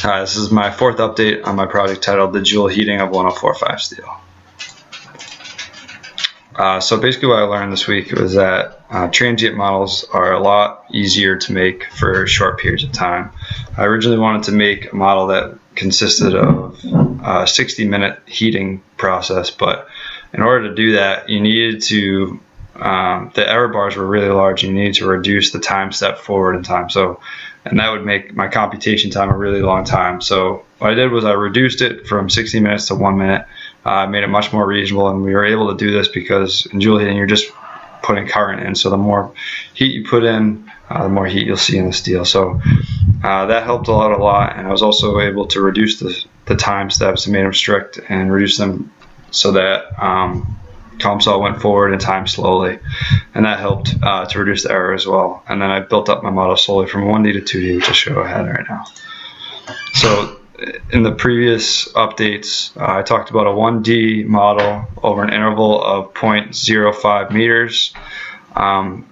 Hi, this is my fourth update on my project titled The Joule Heating of 1045 Steel. So basically what I learned this week was that transient models are a lot easier to make for short periods of time. I originally wanted to make a model that consisted of a 60-minute heating process, but in order to do that, you needed to the error bars were really large. You needed to reduce the time step forward in time. And that would make my computation time a really long time. So what I did was I reduced it from 60 minutes to 1 minute. Made it much more reasonable, and we were able to do this because in Joule heating you're just putting current in. So the more heat you put in, the more heat you'll see in the steel. So that helped a lot. And I was also able to reduce the time steps and made them strict and reduce them so that column saw went forward in time slowly, and that helped to reduce the error as well. And then I built up my model slowly from 1D to 2D, which I'll show ahead right now. So in the previous updates, I talked about a 1D model over an interval of 0.05 meters, and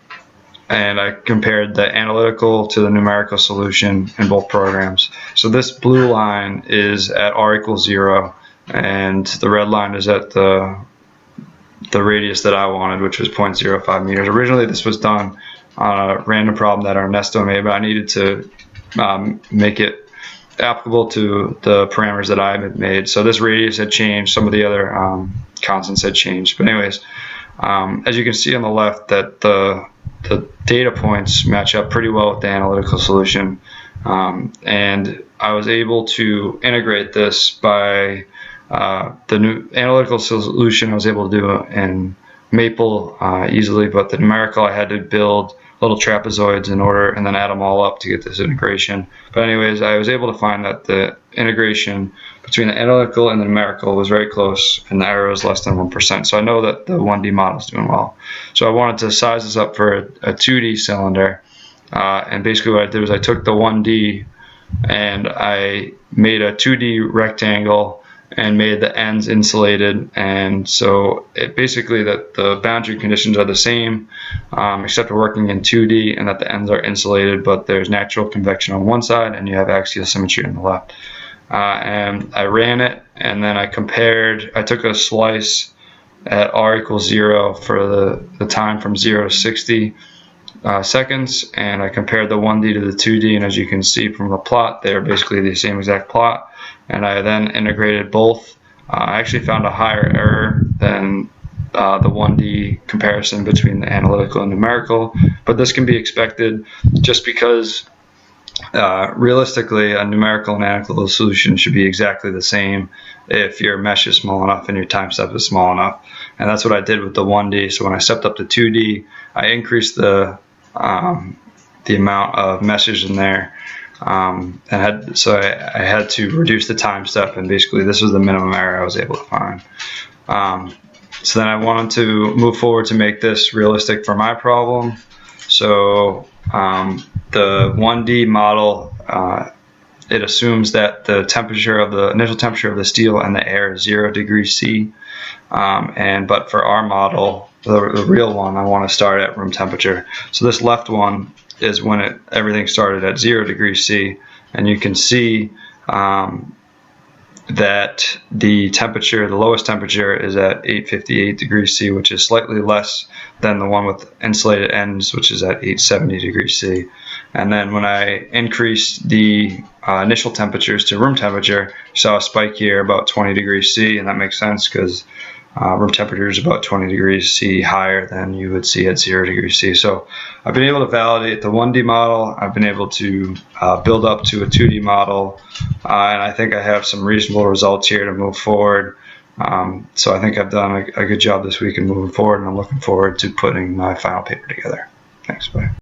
I compared the analytical to the numerical solution in both programs. So this blue line is at r = 0, and the red line is at the radius that I wanted, which was 0.05 meters. Originally this was done on a random problem that Ernesto made, but I needed to make it applicable to the parameters that I had made. So this radius had changed, some of the other constants had changed. But anyways, as you can see on the left, that the data points match up pretty well with the analytical solution, and I was able to integrate this by the new analytical solution I was able to do in Maple easily, but the numerical I had to build little trapezoids in order and then add them all up to get this integration. But anyways, I was able to find that the integration between the analytical and the numerical was very close, and the error was less than 1%. So I know that the 1D model is doing well. So I wanted to size this up for a 2D cylinder, and basically what I did was I took the 1D and I made a 2D rectangle and made the ends insulated, and so it basically that the boundary conditions are the same, except we're working in 2D, and that the ends are insulated, but there's natural convection on one side and you have axial symmetry on the left. And I ran it, and then I took a slice at r = 0 for the time from 0 to 60 seconds, and I compared the 1D to the 2D, and as you can see from the plot, they're basically the same exact plot. And I then integrated both. I actually found a higher error than the 1D comparison between the analytical and numerical, but this can be expected just because realistically a numerical and analytical solution should be exactly the same if your mesh is small enough and your time step is small enough. And that's what I did with the 1D. So when I stepped up to 2D, I increased the amount of meshes in there. So I had to reduce the time step, and basically this was the minimum error I was able to find. So then I wanted to move forward to make this realistic for my problem. So the 1D model, it assumes that the initial temperature of the steel and the air is 0 degrees C, but for our model, the real one, I want to start at room temperature. So this left one is when everything started at 0 degrees C, and you can see that the lowest temperature is at 858 degrees C, which is slightly less than the one with insulated ends, which is at 870 degrees C. And then when I increased the initial temperatures to room temperature, you saw a spike here about 20 degrees C, and that makes sense because room temperature is about 20 degrees C higher than you would see at 0 degrees C. So I've been able to validate the 1D model. I've been able to build up to a 2D model, and I think I have some reasonable results here to move forward. So I think I've done a good job this week in moving forward, and I'm looking forward to putting my final paper together. Thanks, bye.